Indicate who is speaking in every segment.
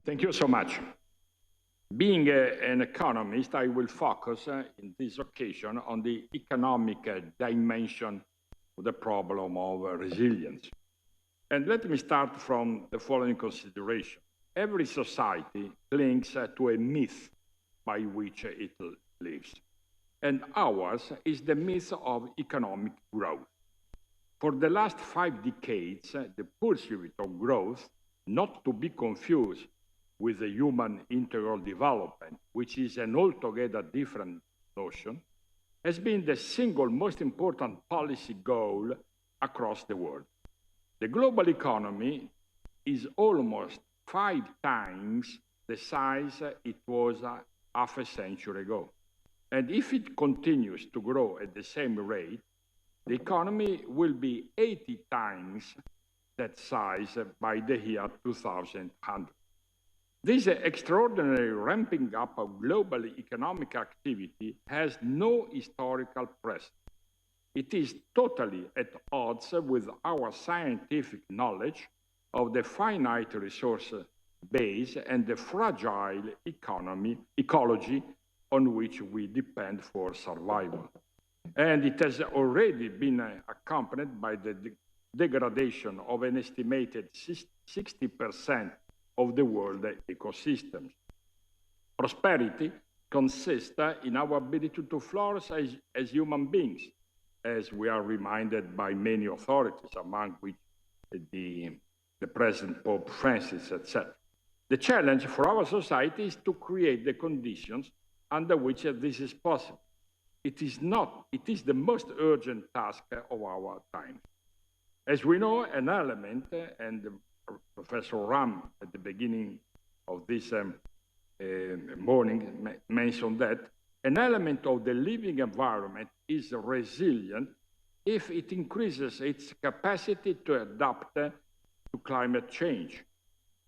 Speaker 1: Thank you so much. Being an economist, I will focus in this occasion on the economic dimension of the problem of resilience. And let me start from the following consideration. Every society clings to a myth by which it lives. And ours is the myth of economic growth. For the last 5 decades, the pursuit of growth, not to be confused with the human integral development, which is an altogether different notion, has been the single most important policy goal across the world. The global economy is almost 5 times the size it was half a century ago. And if it continues to grow at the same rate, the economy will be 80 times that size by the year 2100. This extraordinary ramping up of global economic activity has no historical precedent. It is totally at odds with our scientific knowledge of the finite resource base and the fragile ecology on which we depend for survival. And it has already been accompanied by the degradation of an estimated 60% of the world ecosystems. Prosperity consists in our ability to flourish as human beings, as we are reminded by many authorities, among which the present Pope Francis, etc. The challenge for our society is to create the conditions under which this is possible. It is the most urgent task of our time. As we know, an element, and Professor Ram at the beginning of this morning mentioned that, an element of the living environment is resilient if it increases its capacity to adapt to climate change.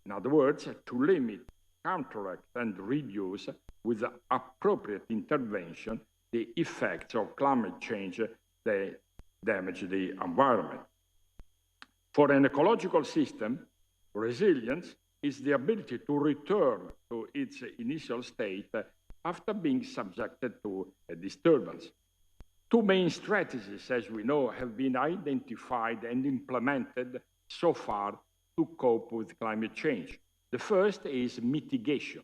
Speaker 1: In other words, to limit, counteract, and reduce with appropriate intervention the effects of climate change that damage the environment. For an ecological system, resilience is the ability to return to its initial state after being subjected to a disturbance. 2 main strategies, as we know, have been identified and implemented so far to cope with climate change. The first is mitigation,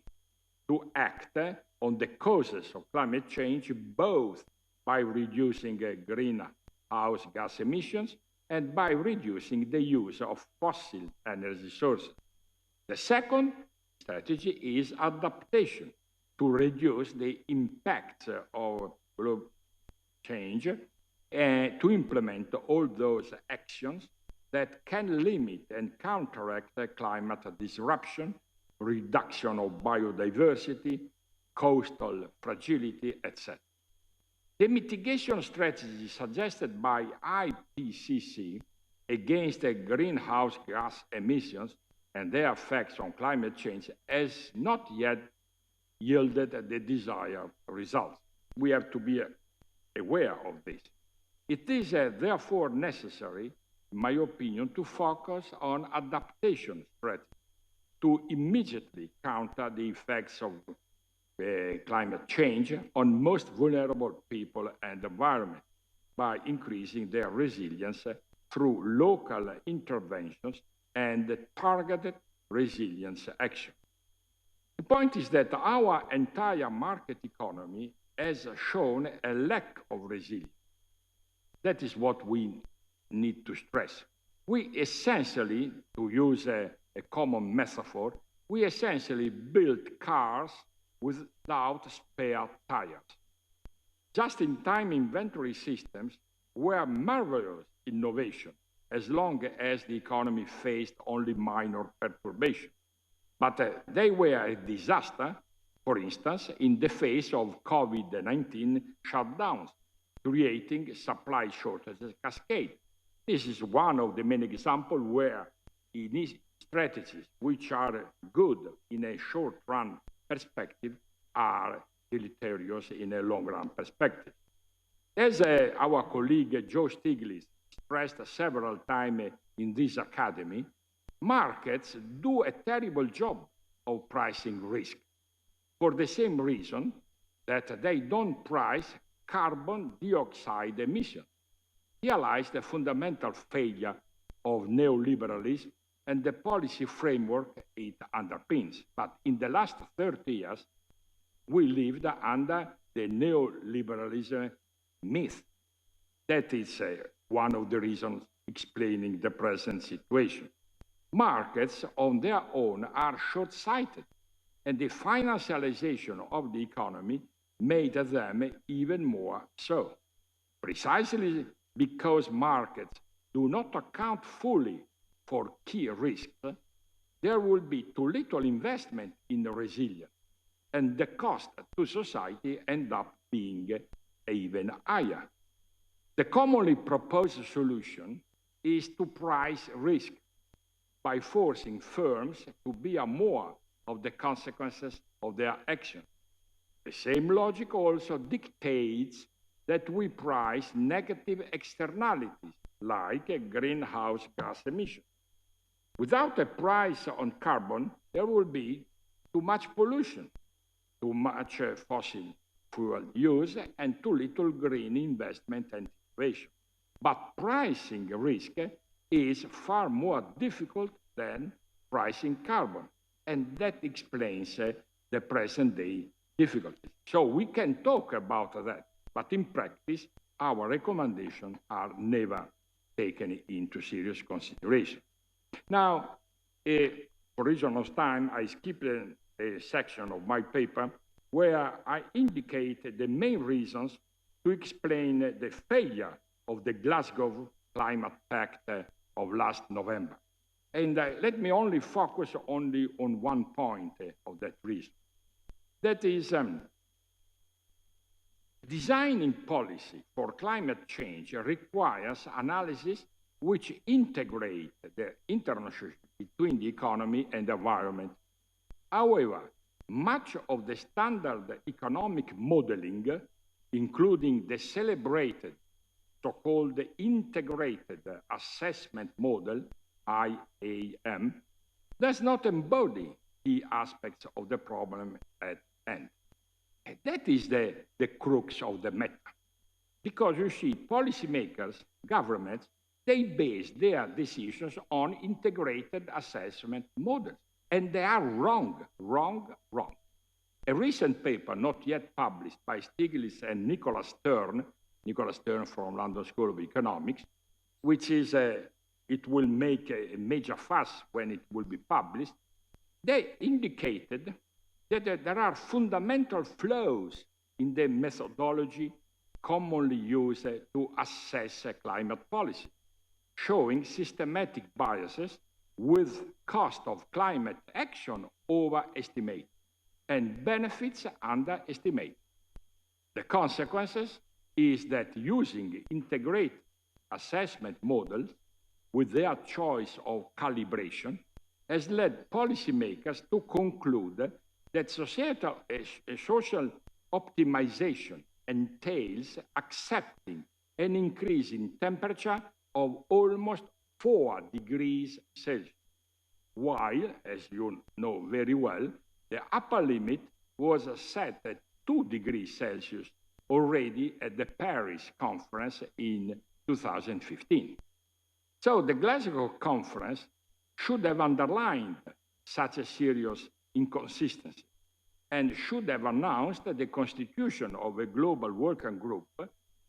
Speaker 1: to act on the causes of climate change both by reducing greenhouse gas emissions and by reducing the use of fossil energy sources. The second strategy is adaptation, to reduce the impact of global change and to implement all those actions that can limit and counteract climate disruption, reduction of biodiversity, coastal fragility, etc. The mitigation strategy suggested by IPCC against the greenhouse gas emissions and their effects on climate change has not yet yielded the desired results. We have to be aware of this. It is therefore necessary, in my opinion, to focus on adaptation strategies to immediately counter the effects of climate change on most vulnerable people and environment by increasing their resilience through local interventions and targeted resilience action. The point is that our entire market economy has shown a lack of resilience. That is what we need to stress. We essentially, to use a common metaphor, we essentially built cars without spare tires. Just-in-time inventory systems were marvelous innovation as long as the economy faced only minor perturbation. But they were a disaster, for instance, in the face of COVID-19 shutdowns, creating supply shortages cascade. This is one of the many examples where strategies which are good in a short-run perspective are deleterious in a long-run perspective. As our colleague Joe Stiglitz stressed several times in this academy, markets do a terrible job of pricing risk, for the same reason that they don't price carbon dioxide emissions. Here lies the fundamental failure of neoliberalism and the policy framework it underpins. But in the last 30 years, we lived under the neoliberalism myth. That is one of the reasons explaining the present situation. Markets on their own are short-sighted, and the financialization of the economy made them even more so. Precisely because markets do not account fully for key risks, there will be too little investment in resilience, and the cost to society end up being even higher. The commonly proposed solution is to price risk by forcing firms to bear more of the consequences of their actions. The same logic also dictates that we price negative externalities like greenhouse gas emissions. Without a price on carbon, there will be too much pollution, too much fossil fuel use, and too little green investment and innovation. But pricing risk is far more difficult than pricing carbon, and that explains the present day difficulties. So we can talk about that, but in practice, our recommendations are never taken into serious consideration. Now, for reason of time, I skipped a section of my paper where I indicate the main reasons to explain the failure of the Glasgow Climate Pact of last November. And let me only focus only on one point of that reason. That is, designing policy for climate change requires analysis which integrate the interaction between the economy and the environment. However, much of the standard economic modeling, including the celebrated so-called integrated assessment model, IAM, does not embody key aspects of the problem at hand. And that is the crux of the matter. Because you see, policymakers, governments, they base their decisions on integrated assessment models. And they are wrong. A recent paper, not yet published, by Stiglitz and Nicholas Stern from London School of Economics, which is, it will make a major fuss when it will be published, they indicated that there are fundamental flaws in the methodology commonly used to assess climate policy, showing systematic biases with cost of climate action overestimated and benefits underestimated. The consequences is that using integrated assessment models with their choice of calibration has led policymakers to conclude that social optimization entails accepting an increase in temperature of almost 4 degrees Celsius, while, as you know very well, the upper limit was set at 2 degrees Celsius already at the Paris conference in 2015. So the Glasgow conference should have underlined such a serious inconsistency and should have announced the constitution of a global working group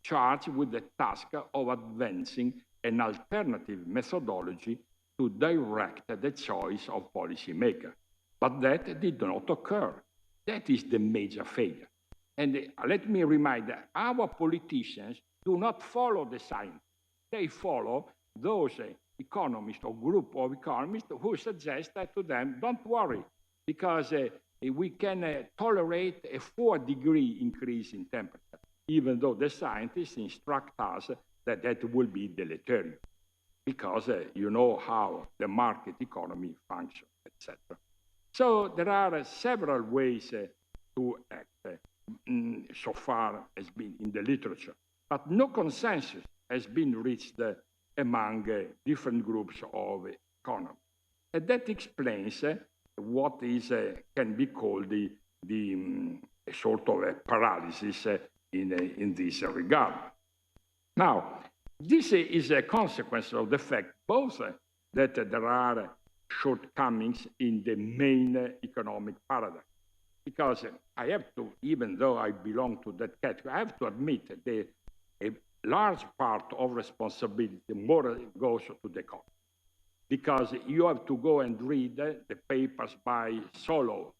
Speaker 1: charged with the task of advancing an alternative methodology to direct the choice of policymakers. But that did not occur. That is the major failure. And let me remind that our politicians do not follow the science. They follow those economists or group of economists who suggest that to them, don't worry, because we can tolerate a 4-degree increase in temperature, even though the scientists instruct us that that will be deleterious, because you know how the market economy functions, etc. So there are several ways to act so far has been in the literature, but no consensus has been reached among different groups of economists. And that explains what is can be called the sort of a paralysis in this regard. Now, this is a consequence of the fact both that there are shortcomings in the main economic paradigm. Because I have to, even though I belong to that category, I have to admit that a large part of responsibility more goes to the economy. Because you have to go and read the papers by Solow,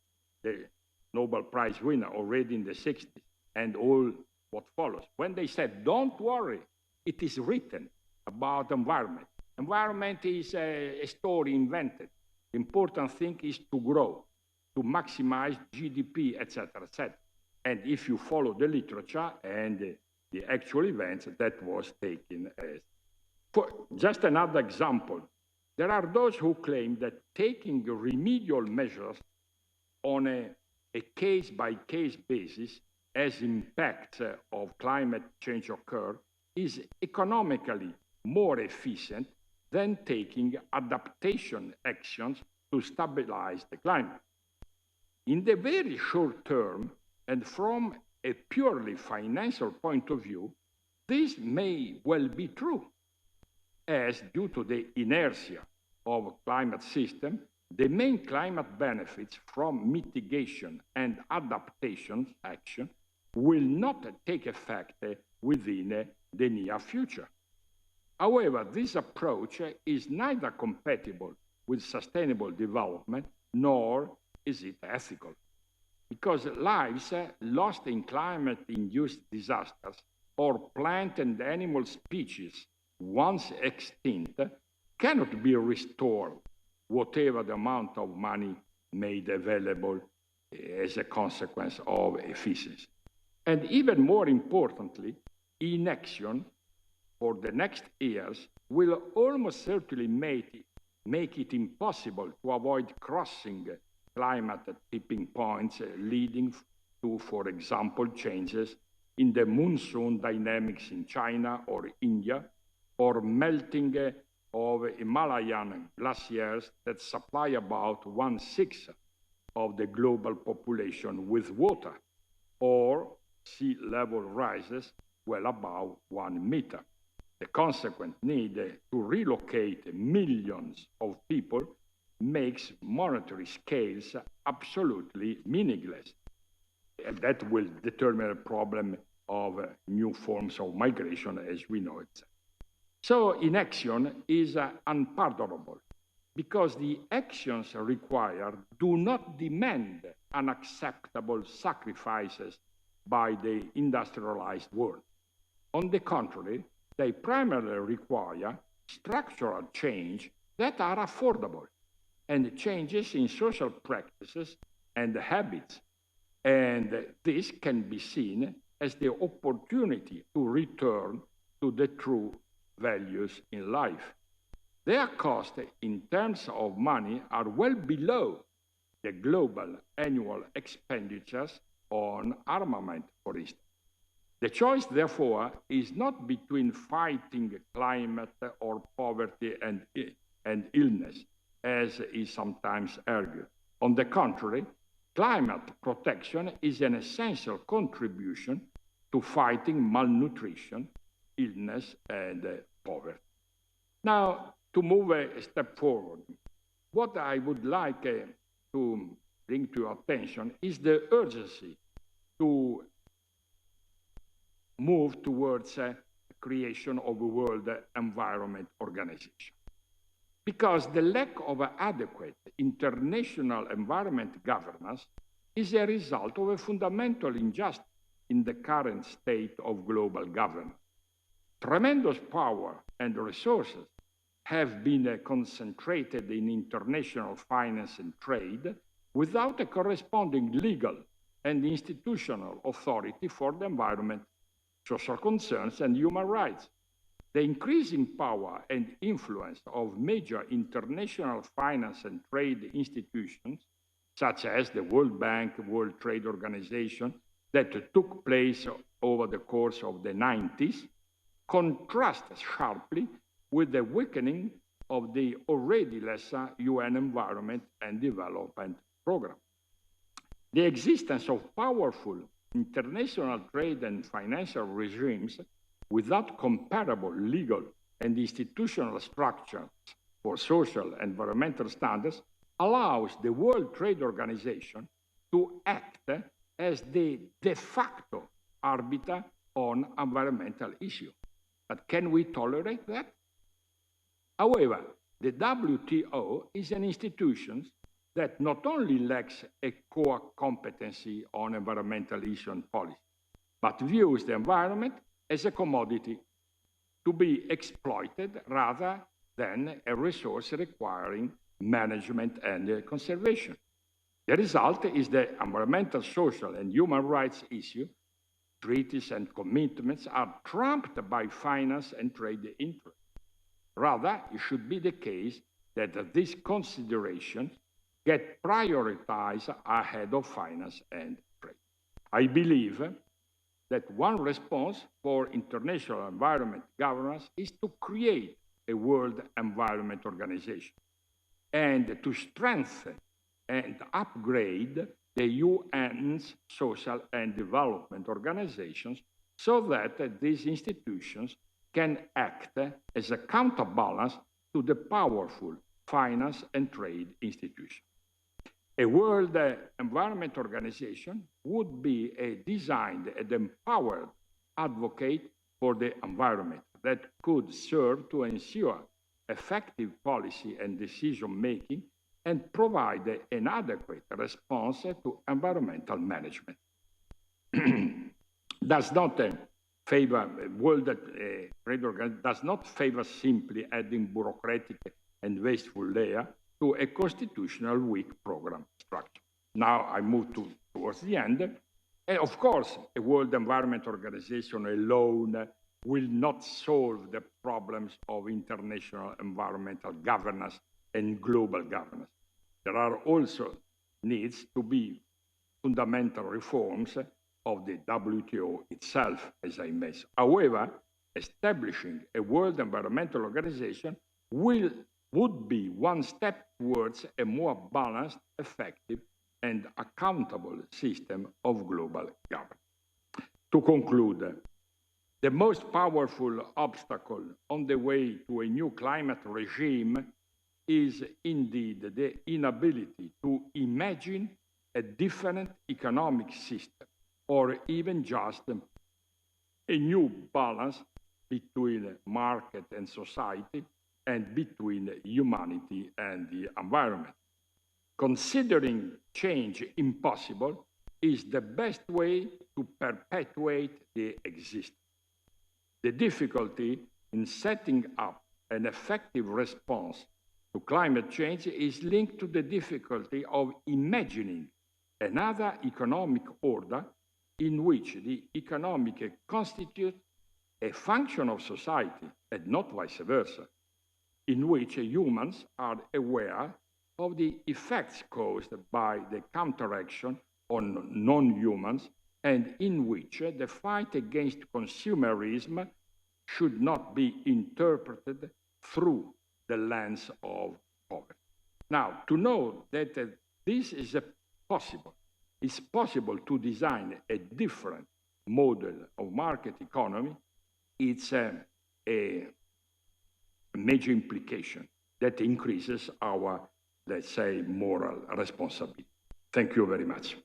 Speaker 1: the Nobel Prize winner already in the 60s, and all what follows. When they said, don't worry, it is written about environment. Environment is a story invented. The important thing is to grow, to maximize GDP, etc., etc. And if you follow the literature and the actual events, that was taken as. For just another example, there are those who claim that taking remedial measures on a case-by-case basis as impacts of climate change occur is economically more efficient than taking adaptation actions to stabilize the climate. In the very short term, and from a purely financial point of view, this may well be true, as due to the inertia of climate system, the main climate benefits from mitigation and adaptation action will not take effect within the near future. However, this approach is neither compatible with sustainable development nor is it ethical, because lives lost in climate-induced disasters or plant and animal species once extinct cannot be restored, whatever the amount of money made available as a consequence of efficiency. And even more importantly, inaction for the next years will almost certainly make it impossible to avoid crossing climate tipping points leading to, for example, changes in the monsoon dynamics in China or India, or melting of Himalayan glaciers that supply about 1/6 of the global population with water, or sea level rises well above 1 meter. The consequent need to relocate millions of people makes monetary scales absolutely meaningless. And that will determine a problem of new forms of migration as we know it. So inaction is unpardonable because the actions required do not demand unacceptable sacrifices by the industrialized world. On the contrary, they primarily require structural change that are affordable and changes in social practices and habits. And this can be seen as the opportunity to return to the true values in life. Their costs in terms of money are well below the global annual expenditures on armament, for instance. The choice, therefore, is not between fighting climate or poverty and illness, as is sometimes argued. On the contrary, climate protection is an essential contribution to fighting malnutrition, illness, and poverty. Now, to move a step forward, what I would like to bring to your attention is the urgency to move towards creation of a World Environment Organization. Because the lack of adequate international environment governance is a result of a fundamental injustice in the current state of global governance. Tremendous power and resources have been concentrated in international finance and trade without a corresponding legal and institutional authority for the environment, social concerns, and human rights. The increasing power and influence of major international finance and trade institutions, such as the World Bank, World Trade Organization, that took place over the course of the 90s, contrasts sharply with the weakening of the already lesser UN Environment and Development Program. The existence of powerful international trade and financial regimes without comparable legal and institutional structures for social and environmental standards allows the World Trade Organization to act as the de facto arbiter on environmental issues. But can we tolerate that? However, the WTO is an institution that not only lacks a core competency on environmental issues and policy, but views the environment as a commodity to be exploited rather than a resource requiring management and conservation. The result is that environmental, social, and human rights issues, treaties, and commitments are trumped by finance and trade interests. Rather, it should be the case that these considerations get prioritized ahead of finance and trade. I believe that one response for international environment governance is to create a World Environment Organization and to strengthen and upgrade the UN's social and development organizations so that these institutions can act as a counterbalance to the powerful finance and trade institutions. A World Environment Organization would be a designed and empowered advocate for the environment that could serve to ensure effective policy and decision-making and provide an adequate response to environmental management. Does not favor World Trade Organization does not favor simply adding bureaucratic and wasteful layer to a constitutional weak program structure. Now I move towards the end. And of course, a World Environment Organization alone will not solve the problems of international environmental governance and global governance. There are also needs to be fundamental reforms of the WTO itself, as I mentioned. However, establishing a World Environmental Organization would be one step towards a more balanced, effective, and accountable system of global governance. To conclude, the most powerful obstacle on the way to a new climate regime is indeed the inability to imagine a different economic system or even just a new balance between market and society and between humanity and the environment. Considering change impossible is the best way to perpetuate the existing. The difficulty in setting up an effective response to climate change is linked to the difficulty of imagining another economic order in which the economic constitutes a function of society and not vice versa, in which humans are aware of the effects caused by the counteraction on non-humans, and in which the fight against consumerism should not be interpreted through the lens of poverty. Now, to know that this is possible, it's possible to design a different model of market economy. It's a major implication that increases our, let's say, moral responsibility. Thank you very much.